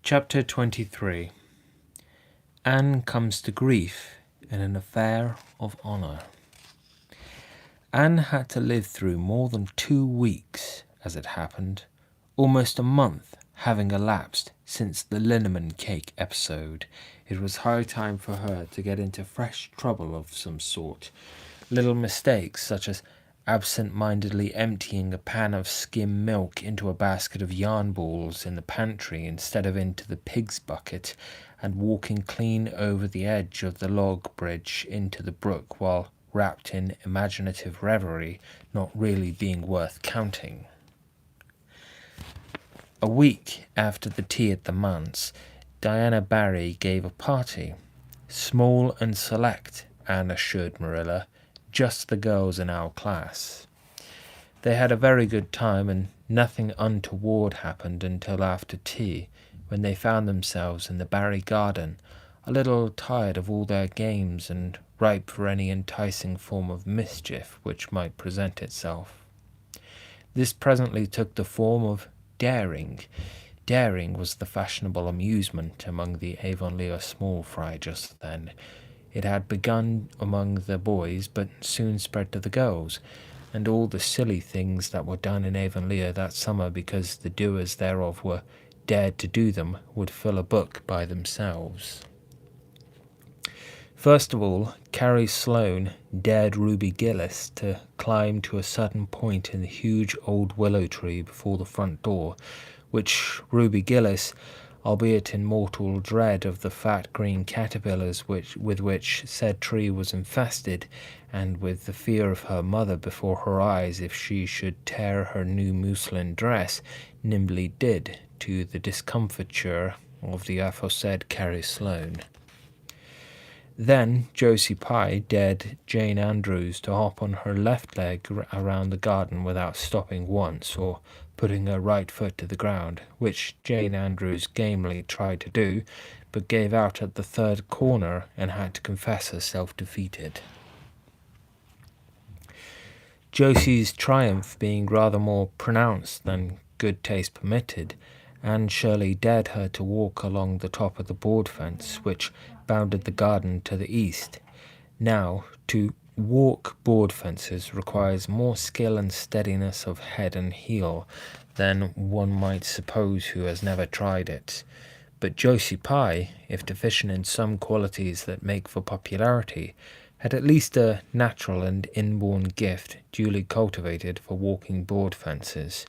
Chapter 23. Anne comes to grief in an affair of honour. Anne had to live through more than 2 weeks, as it happened, almost a month having elapsed since the liniment cake episode. It was high time for her to get into fresh trouble of some sort. Little mistakes, such as absent-mindedly emptying a pan of skim milk into a basket of yarn balls in the pantry instead of into the pig's bucket, and walking clean over the edge of the log bridge into the brook while wrapped in imaginative reverie, not really being worth counting. A week after the tea at the manse, Diana Barry gave a party. Small and select, Anne assured Marilla, just the girls in our class. They had a very good time, and nothing untoward happened until after tea, when they found themselves in the Barry garden, a little tired of all their games and ripe for any enticing form of mischief which might present itself. This presently took the form of daring. Daring was the fashionable amusement among the Avonlea small fry just then. It had begun among the boys, but soon spread to the girls, and all the silly things that were done in Avonlea that summer because the doers thereof were dared to do them would fill a book by themselves. First of all, Carrie Sloane dared Ruby Gillis to climb to a certain point in the huge old willow tree before the front door, which Ruby Gillis, albeit in mortal dread of the fat green caterpillars with which said tree was infested, and with the fear of her mother before her eyes if she should tear her new muslin dress, nimbly did, to the discomfiture of the aforesaid Carrie Sloane. Then Josie Pye dared Jane Andrews to hop on her left leg around the garden without stopping once or putting her right foot to the ground, which Jane Andrews gamely tried to do, but gave out at the third corner and had to confess herself defeated. Josie's triumph being rather more pronounced than good taste permitted, Anne Shirley dared her to walk along the top of the board fence which bounded the garden to the east. Now, to walk board fences requires more skill and steadiness of head and heel than one might suppose who has never tried it. But Josie Pye, if deficient in some qualities that make for popularity, had at least a natural and inborn gift duly cultivated for walking board fences.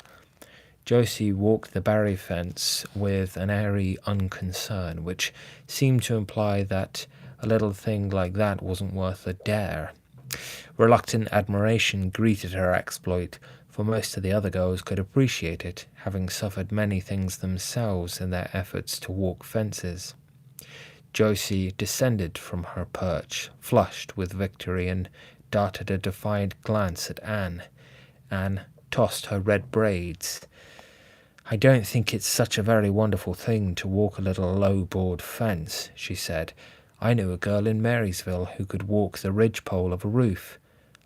Josie walked the Barry fence with an airy unconcern, which seemed to imply that a little thing like that wasn't worth a dare. Reluctant admiration greeted her exploit, for most of the other girls could appreciate it, having suffered many things themselves in their efforts to walk fences. Josie descended from her perch, flushed with victory, and darted a defiant glance at Anne. Anne tossed her red braids. "I don't think it's such a very wonderful thing to walk a little low-board fence," she said. "I knew a girl in Marysville who could walk the ridgepole of a roof."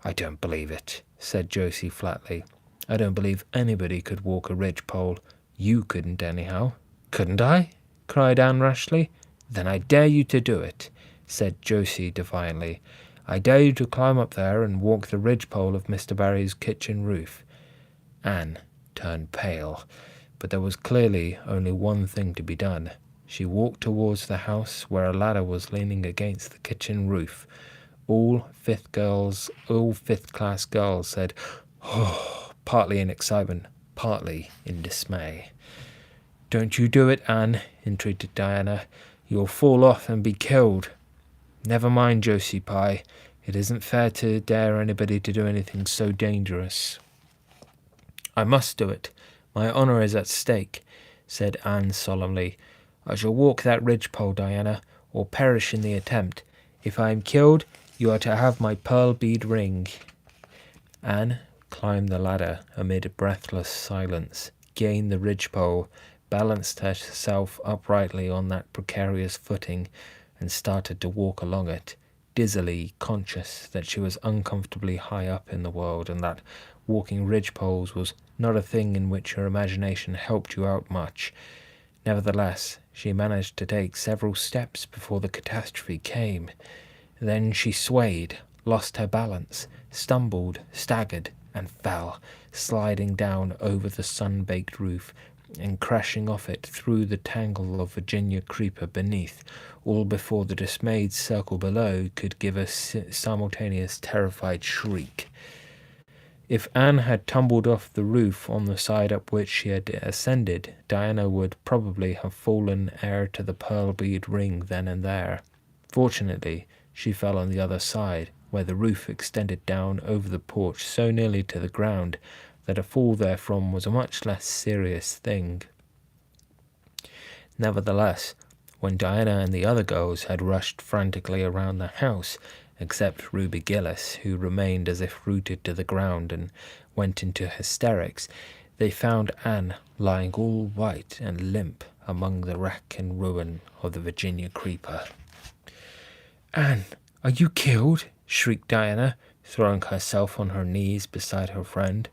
"I don't believe it," said Josie flatly. "I don't believe anybody could walk a ridgepole. You couldn't anyhow." "Couldn't I?" cried Anne rashly. "Then I dare you to do it," said Josie defiantly. "I dare you to climb up there and walk the ridgepole of Mr. Barry's kitchen roof." Anne turned pale, but there was clearly only one thing to be done. She walked towards the house where a ladder was leaning against the kitchen roof. All fifth-class girls said, "Oh," partly in excitement, partly in dismay. "Don't you do it, Anne," entreated Diana. "You'll fall off and be killed." "Never mind, Josie Pye. It isn't fair to dare anybody to do anything so dangerous." "I must do it. My honour is at stake," said Anne solemnly. "I shall walk that ridgepole, Diana, or perish in the attempt. If I am killed, you are to have my pearl bead ring." Anne climbed the ladder amid a breathless silence, gained the ridgepole, balanced herself uprightly on that precarious footing, and started to walk along it, dizzily conscious that she was uncomfortably high up in the world, and that walking ridgepoles was not a thing in which her imagination helped you out much. Nevertheless, she managed to take several steps before the catastrophe came. Then she swayed, lost her balance, stumbled, staggered, and fell, sliding down over the sun-baked roof and crashing off it through the tangle of Virginia creeper beneath, all before the dismayed circle below could give a simultaneous terrified shriek. If Anne had tumbled off the roof on the side up which she had ascended, Diana would probably have fallen heir to the pearl bead ring then and there. Fortunately, she fell on the other side, where the roof extended down over the porch so nearly to the ground that a fall therefrom was a much less serious thing. Nevertheless, when Diana and the other girls had rushed frantically around the house, except Ruby Gillis, who remained as if rooted to the ground and went into hysterics, they found Anne lying all white and limp among the wreck and ruin of the Virginia creeper. "Anne, are you killed?" shrieked Diana, throwing herself on her knees beside her friend.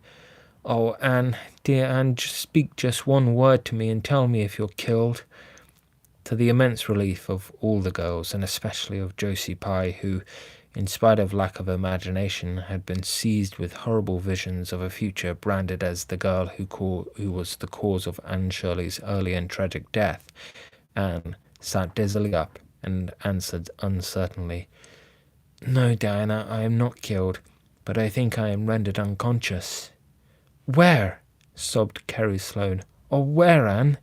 "Oh, Anne, dear Anne, speak just one word to me and tell me if you're killed." To the immense relief of all the girls, and especially of Josie Pye, who, in spite of lack of imagination, had been seized with horrible visions of a future branded as the girl who was the cause of Anne Shirley's early and tragic death, Anne sat dizzily up and answered uncertainly, "No, Diana, I am not killed, but I think I am rendered unconscious." "Where?" sobbed Carrie Sloane. "Oh, where, Anne?"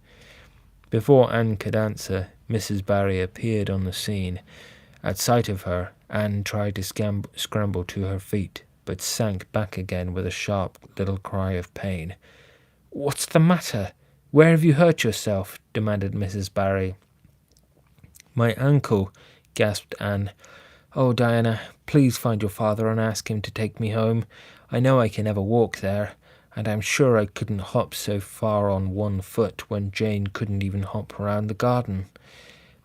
Before Anne could answer, Mrs. Barry appeared on the scene. At sight of her, Anne tried to scramble to her feet, but sank back again with a sharp little cry of pain. "What's the matter? Where have you hurt yourself?" demanded Mrs. Barry. "My ankle," gasped Anne. "Oh, Diana, please find your father and ask him to take me home. I know I can never walk there, and I'm sure I couldn't hop so far on one foot when Jane couldn't even hop around the garden."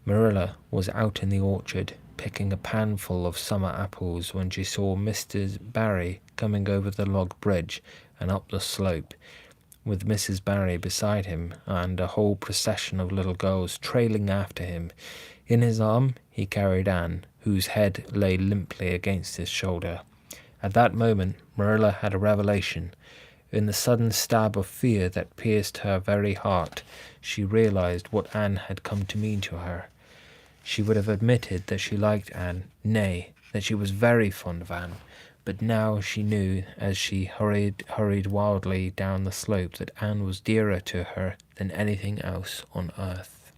Marilla was out in the orchard, picking a panful of summer apples when she saw Mr. Barry coming over the log bridge and up the slope, with Mrs. Barry beside him and a whole procession of little girls trailing after him. In his arm he carried Anne, whose head lay limply against his shoulder. At that moment Marilla had a revelation. In the sudden stab of fear that pierced her very heart, she realized what Anne had come to mean to her. She would have admitted that she liked Anne, nay, that she was very fond of Anne, but now she knew as she hurried wildly down the slope that Anne was dearer to her than anything else on earth.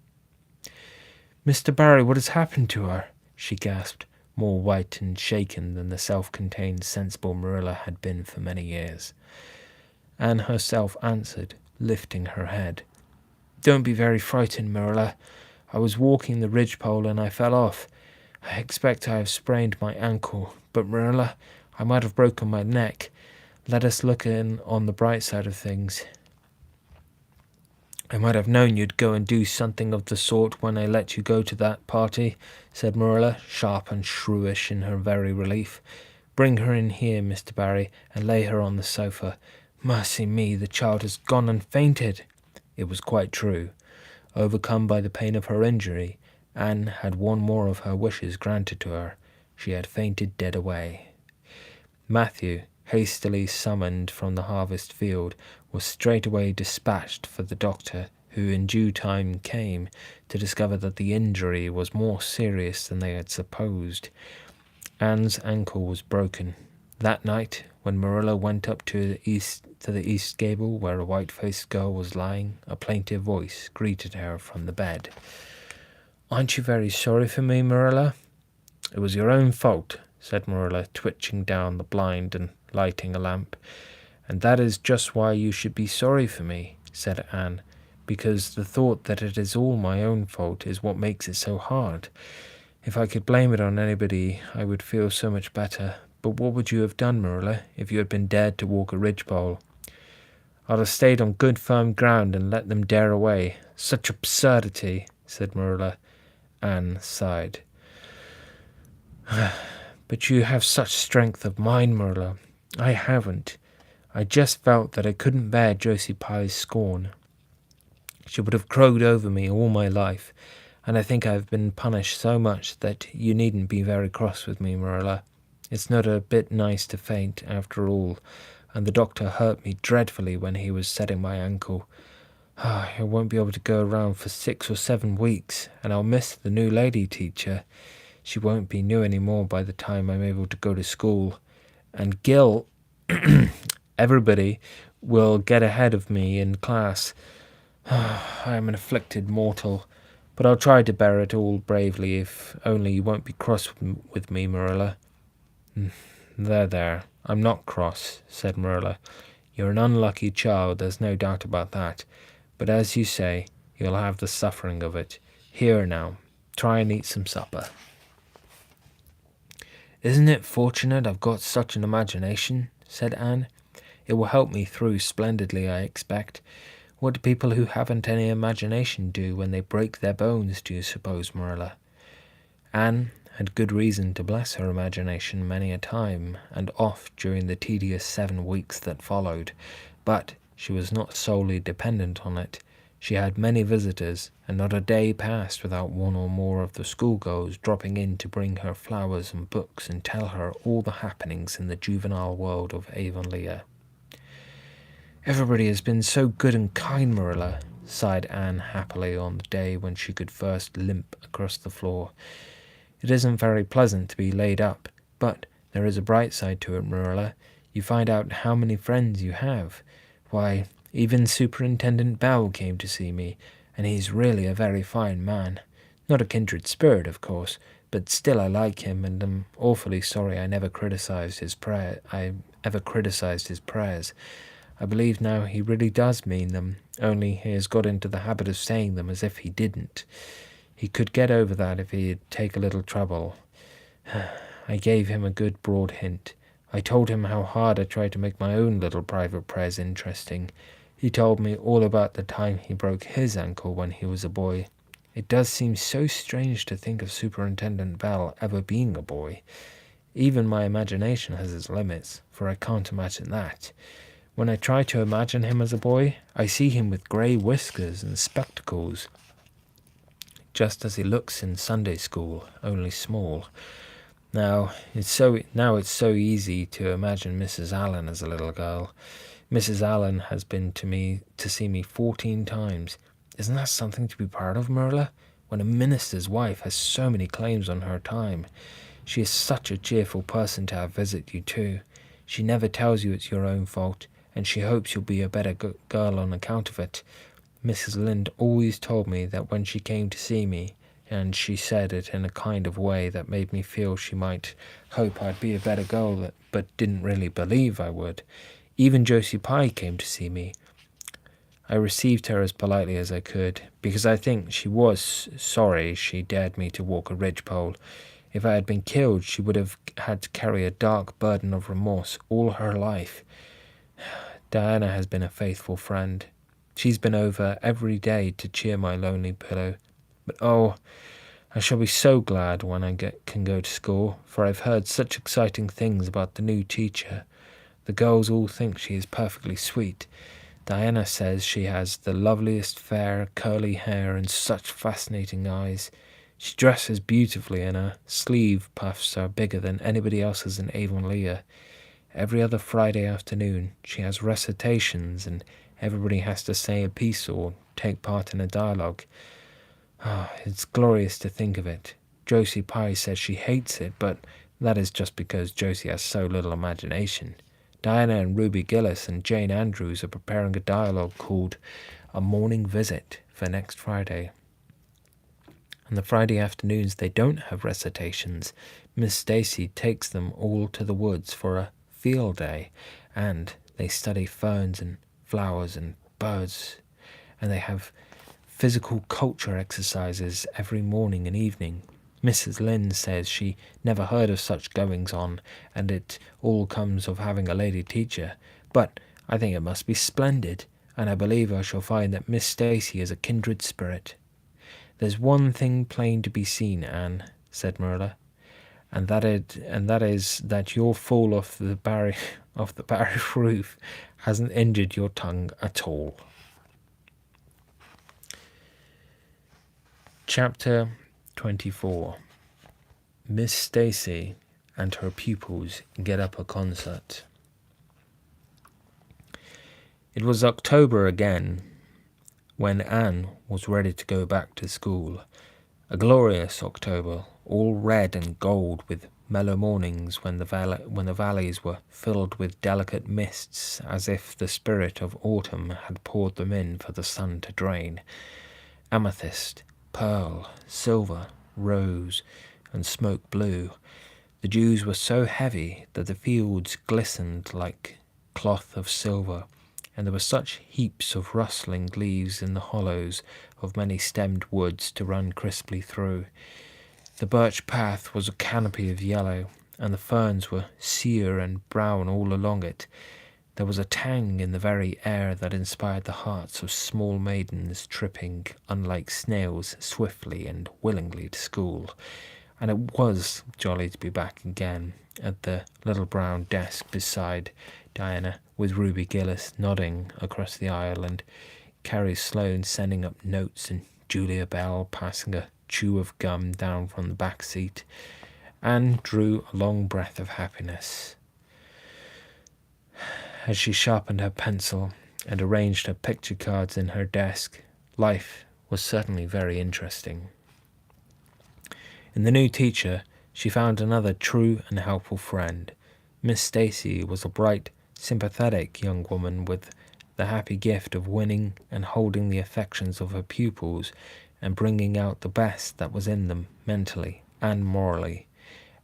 "Mr. Barry, what has happened to her?" she gasped, more white and shaken than the self-contained, sensible Marilla had been for many years. Anne herself answered, lifting her head. "Don't be very frightened, Marilla. I was walking the ridgepole and I fell off. I expect I have sprained my ankle, but Marilla, I might have broken my neck. Let us look in on the bright side of things." "I might have known you'd go and do something of the sort when I let you go to that party," said Marilla, sharp and shrewish in her very relief. "Bring her in here, Mr. Barry, and lay her on the sofa. Mercy me, the child has gone and fainted." It was quite true. Overcome by the pain of her injury, Anne had one more of her wishes granted to her. She had fainted dead away. Matthew, hastily summoned from the harvest field, was straightway dispatched for the doctor, who in due time came to discover that the injury was more serious than they had supposed. Anne's ankle was broken. That night, when Marilla went up to the east gable where a white-faced girl was lying, a plaintive voice greeted her from the bed. "Aren't you very sorry for me, Marilla?" "It was your own fault," said Marilla, twitching down the blind and lighting a lamp. "And that is just why you should be sorry for me," said Anne, "because the thought that it is all my own fault is what makes it so hard. If I could blame it on anybody, I would feel so much better. But what would you have done, Marilla, if you had been dared to walk a ridgepole?" "I'd have stayed on good firm ground and let them dare away. Such absurdity," said Marilla. Anne sighed. "But you have such strength of mind, Marilla. I haven't. I just felt that I couldn't bear Josie Pye's scorn. She would have crowed over me all my life, and I think I have been punished so much that you needn't be very cross with me, Marilla. It's not a bit nice to faint, after all, and the doctor hurt me dreadfully when he was setting my ankle. I won't be able to go around for 6 or 7 weeks, and I'll miss the new lady teacher. She won't be new anymore by the time I'm able to go to school. And Gil, everybody, will get ahead of me in class. I am an afflicted mortal, but I'll try to bear it all bravely, if only you won't be cross with me, Marilla. There, I'm not cross, said Marilla. You're an unlucky child, there's no doubt about that. But as you say, you'll have the suffering of it. Here now, try and eat some supper. Isn't it fortunate I've got such an imagination? Said Anne. It will help me through splendidly, I expect. What do people who haven't any imagination do when they break their bones, do you suppose, Marilla? Anne had good reason to bless her imagination many a time, and oft during the tedious 7 weeks that followed, but she was not solely dependent on it. She had many visitors, and not a day passed without one or more of the schoolgirls dropping in to bring her flowers and books and tell her all the happenings in the juvenile world of Avonlea. Everybody has been so good and kind, Marilla, sighed Anne happily on the day when she could first limp across the floor. It isn't very pleasant to be laid up, but there is a bright side to it, Marilla. You find out how many friends you have. Why, even Superintendent Bell came to see me, and he's really a very fine man. Not a kindred spirit, of course, but still I like him, and am awfully sorry I ever criticized his prayers. I believe now he really does mean them, only he has got into the habit of saying them as if he didn't. He could get over that if he'd take a little trouble. I gave him a good broad hint. I told him how hard I tried to make my own little private prayers interesting. He told me all about the time he broke his ankle when he was a boy. It does seem so strange to think of Superintendent Bell ever being a boy. Even my imagination has its limits, for I can't imagine that. When I try to imagine him as a boy, I see him with grey whiskers and spectacles, just as he looks in Sunday school, only small. Now it's so easy to imagine Mrs. Allen as a little girl. Mrs. Allen has been to see me 14 times. Isn't that something to be proud of, Marilla? When a minister's wife has so many claims on her time. She is such a cheerful person to have visit you too. She never tells you it's your own fault, and she hopes you'll be a better girl on account of it. Mrs. Lynde always told me that when she came to see me, and she said it in a kind of way that made me feel she might hope I'd be a better girl, but didn't really believe I would. Even Josie Pye came to see me. I received her as politely as I could, because I think she was sorry she dared me to walk a ridgepole. If I had been killed, she would have had to carry a dark burden of remorse all her life. Diana has been a faithful friend. She's been over every day to cheer my lonely pillow. But oh, I shall be so glad when I can go to school, for I've heard such exciting things about the new teacher. The girls all think she is perfectly sweet. Diana says she has the loveliest fair, curly hair and such fascinating eyes. She dresses beautifully, and her sleeve puffs are bigger than anybody else's in Avonlea. Every other Friday afternoon she has recitations, and everybody has to say a piece or take part in a dialogue. It's glorious to think of it. Josie Pye says she hates it, but that is just because Josie has so little imagination. Diana and Ruby Gillis and Jane Andrews are preparing a dialogue called A Morning Visit for next Friday. On the Friday afternoons they don't have recitations. Miss Stacy takes them all to the woods for a field day, and they study ferns and flowers and birds, and they have physical culture exercises every morning and evening. Mrs. Lynde says she never heard of such goings-on, and it all comes of having a lady teacher. But I think it must be splendid, and I believe I shall find that Miss Stacy is a kindred spirit. There's one thing plain to be seen, Anne, said Marilla, and that is that your fall off the barry roof hasn't injured your tongue at all. Chapter 24. Miss Stacy and her pupils get up a concert. It was October again when Anne was ready to go back to school. A glorious October, all red and gold, with mellow mornings when the valleys were filled with delicate mists, as if the spirit of autumn had poured them in for the sun to drain. Amethyst, pearl, silver, rose, and smoke blue. The dews were so heavy that the fields glistened like cloth of silver, and there were such heaps of rustling leaves in the hollows of many-stemmed woods to run crisply through. The birch path was a canopy of yellow, and the ferns were sere and brown all along it. There was a tang in the very air that inspired the hearts of small maidens tripping, unlike snails, swiftly and willingly to school. And it was jolly to be back again at the little brown desk beside Diana, with Ruby Gillis nodding across the aisle and Carrie Sloane sending up notes and Julia Bell passing a chew of gum down from the back seat. Anne drew a long breath of happiness as she sharpened her pencil and arranged her picture cards in her desk. Life was certainly very interesting. In the new teacher, she found another true and helpful friend. Miss Stacy was a bright, sympathetic young woman with the happy gift of winning and holding the affections of her pupils and bringing out the best that was in them mentally and morally.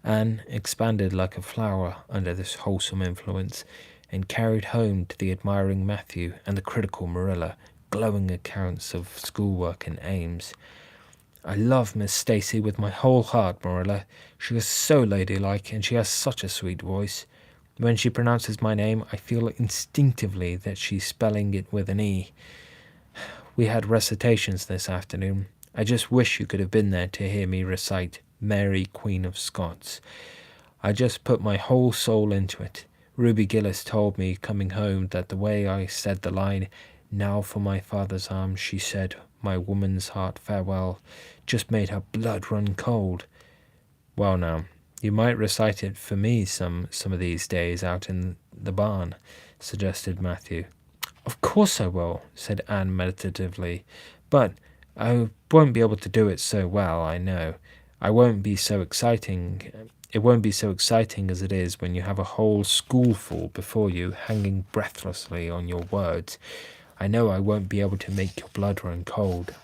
Anne expanded like a flower under this wholesome influence, and carried home to the admiring Matthew and the critical Marilla glowing accounts of schoolwork and aims. "I love Miss Stacy with my whole heart, Marilla. She is so ladylike, and she has such a sweet voice. When she pronounces my name, I feel instinctively that she's spelling it with an E. We had recitations this afternoon. I just wish you could have been there to hear me recite Mary, Queen of Scots. I just put my whole soul into it. Ruby Gillis told me coming home that the way I said the line, 'Now for my father's arms,' she said, 'my woman's heart farewell,' just made her blood run cold." "Well now, you might recite it for me some of these days out in the barn," suggested Matthew. "Of course I will," said Anne meditatively, "but I won't be able to do it so well, I know. It won't be so exciting as it is when you have a whole schoolful before you hanging breathlessly on your words. I know I won't be able to make your blood run cold."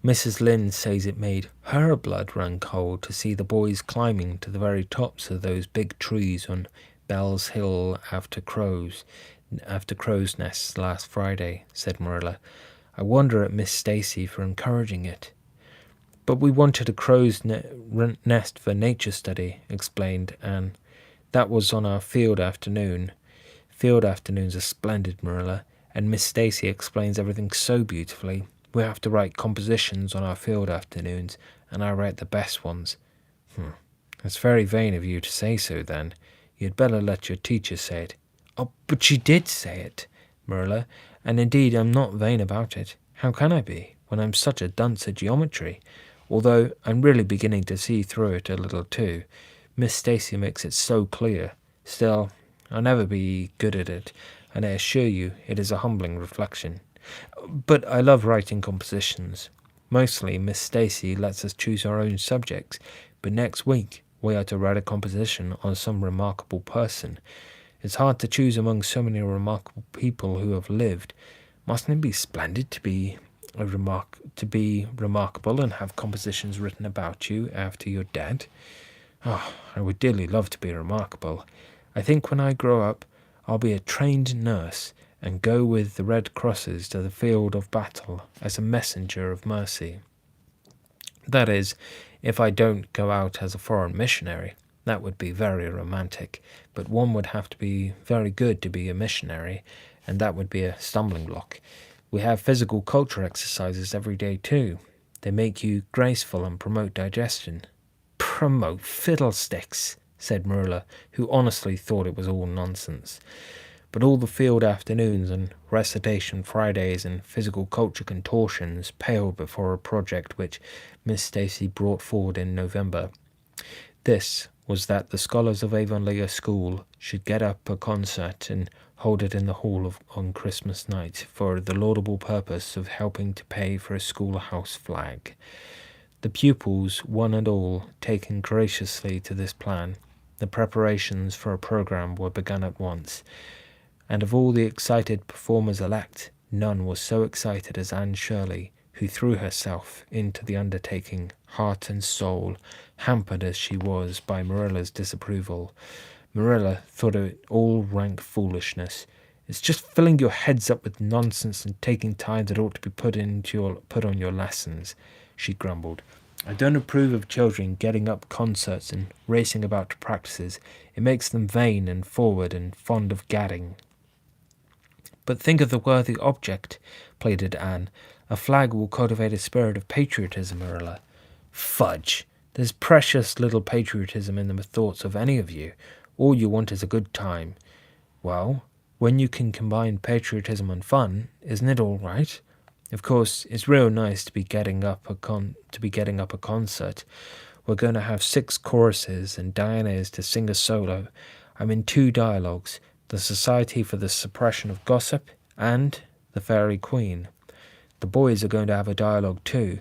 Mrs. Lynde says it made her blood run cold to see the boys climbing to the very tops of those big trees on Bell's Hill after crow's nests last Friday, said Marilla. "I wonder at Miss Stacy for encouraging it." "But we wanted a crow's nest for nature study," explained Anne. "That was on our field afternoon. Field afternoons are splendid, Marilla, and Miss Stacy explains everything so beautifully. We have to write compositions on our field afternoons, and I write the best ones." "It's very vain of you to say so, then. You'd better let your teacher say it." "Oh, but she did say it, Marilla, and indeed I'm not vain about it. How can I be, when I'm such a dunce at geometry? Although I'm really beginning to see through it a little too. Miss Stacy makes it so clear. Still, I'll never be good at it, and I assure you it is a humbling reflection. But I love writing compositions. Mostly Miss Stacy lets us choose our own subjects, but next week we are to write a composition on some remarkable person. It's hard to choose among so many remarkable people who have lived. Mustn't it be splendid to be remarkable and have compositions written about you after you're dead? Oh, I would dearly love to be remarkable. I think when I grow up, I'll be a trained nurse and go with the Red Crosses to the field of battle as a messenger of mercy. That is, if I don't go out as a foreign missionary. That would be very romantic, but one would have to be very good to be a missionary, and that would be a stumbling block. We have physical culture exercises every day too. They make you graceful and promote digestion." "Promote fiddlesticks," said Marilla, who honestly thought it was all nonsense. But all the field afternoons and recitation Fridays and physical culture contortions paled before a project which Miss Stacy brought forward in November. This was that the scholars of Avonlea School should get up a concert and hold it in the hall on Christmas night for the laudable purpose of helping to pay for a schoolhouse flag. The pupils, one and all, taking graciously to this plan, the preparations for a program were begun at once, and of all the excited performers-elect, none was so excited as Anne Shirley, who threw herself into the undertaking, heart and soul, hampered as she was by Marilla's disapproval. Marilla thought it all rank foolishness. "It's just filling your heads up with nonsense and taking time that ought to be put on your lessons," she grumbled. "I don't approve of children getting up concerts and racing about to practices. It makes them vain and forward and fond of gadding." "But think of the worthy object," pleaded Anne. "A flag will cultivate a spirit of patriotism, Marilla." "Fudge! There's precious little patriotism in the thoughts of any of you. All you want is a good time." "Well, when you can combine patriotism and fun, isn't it all right? Of course, it's real nice to be getting up a concert. We're going to have 6 choruses, and Diana is to sing a solo. I'm in 2 dialogues, the Society for the Suppression of Gossip and the Fairy Queen. The boys are going to have a dialogue too,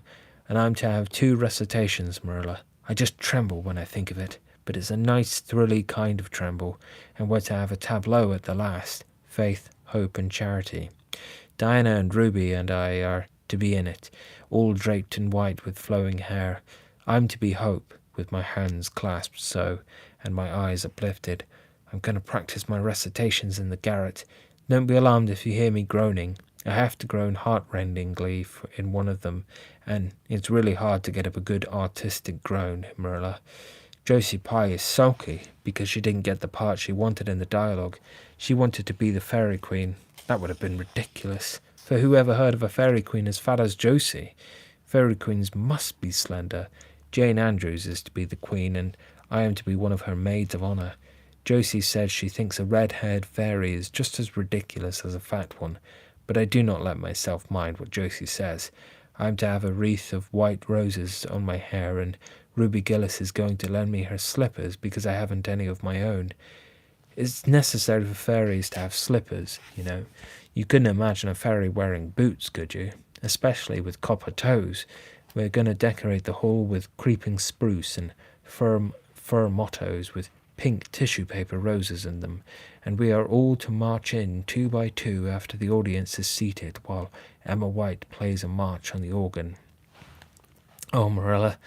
and I'm to have 2 recitations, Marilla. I just tremble when I think of it, but it's a nice, thrilly kind of tremble, and we're to have a tableau at the last, Faith, Hope, and Charity. Diana and Ruby and I are to be in it, all draped in white with flowing hair. I'm to be Hope, with my hands clasped so, and my eyes uplifted. I'm going to practice my recitations in the garret. Don't be alarmed if you hear me groaning. I have to groan heart-rendingly in one of them, and it's really hard to get up a good artistic groan, Marilla. Josie Pye is sulky because she didn't get the part she wanted in the dialogue. She wanted to be the Fairy Queen. That would have been ridiculous, for who ever heard of a Fairy Queen as fat as Josie? Fairy Queens must be slender. Jane Andrews is to be the Queen, and I am to be one of her maids of honor. Josie says she thinks a red-haired fairy is just as ridiculous as a fat one, but I do not let myself mind what Josie says. I am to have a wreath of white roses on my hair, and Ruby Gillis is going to lend me her slippers because I haven't any of my own. It's necessary for fairies to have slippers, you know. You couldn't imagine a fairy wearing boots, could you? Especially with copper toes. We're going to decorate the hall with creeping spruce and fir mottos with pink tissue paper roses in them, and we are all to march in 2 by 2 after the audience is seated, while Emma White plays a march on the organ. Oh, Marilla,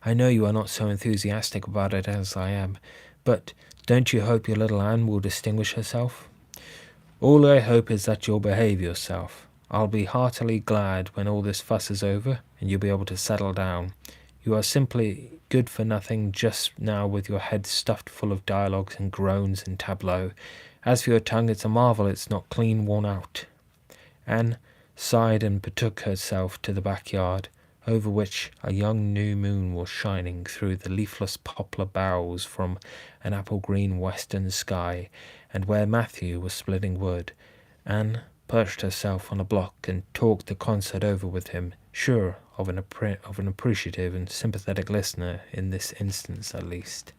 I know you are not so enthusiastic about it as I am, but don't you hope your little Anne will distinguish herself? All I hope is that you'll behave yourself. I'll be heartily glad when all this fuss is over and you'll be able to settle down. You are simply good for nothing just now with your head stuffed full of dialogues and groans and tableaux. As for your tongue, it's a marvel it's not clean worn out." Anne sighed and betook herself to the backyard, over which a young new moon was shining through the leafless poplar boughs from an apple-green western sky, and where Matthew was splitting wood. Anne perched herself on a block and talked the concert over with him, sure of an appreciative and sympathetic listener in this instance at least.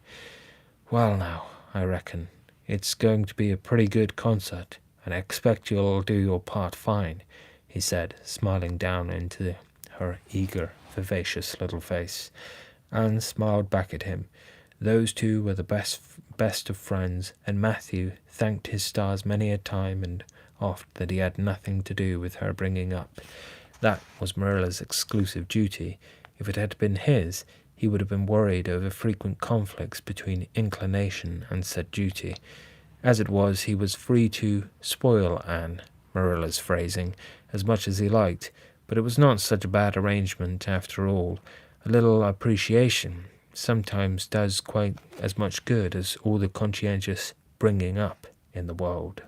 "Well now, I reckon it's going to be a pretty good concert, and I expect you'll do your part fine," he said, smiling down into her eager, vivacious little face. Anne smiled back at him. Those two were the best of friends, and Matthew thanked his stars many a time and oft that he had nothing to do with her bringing up. That was Marilla's exclusive duty. If it had been his, he would have been worried over frequent conflicts between inclination and said duty. As it was, he was free to spoil Anne, Marilla's phrasing, as much as he liked, but it was not such a bad arrangement after all. A little appreciation sometimes does quite as much good as all the conscientious bringing up in the world.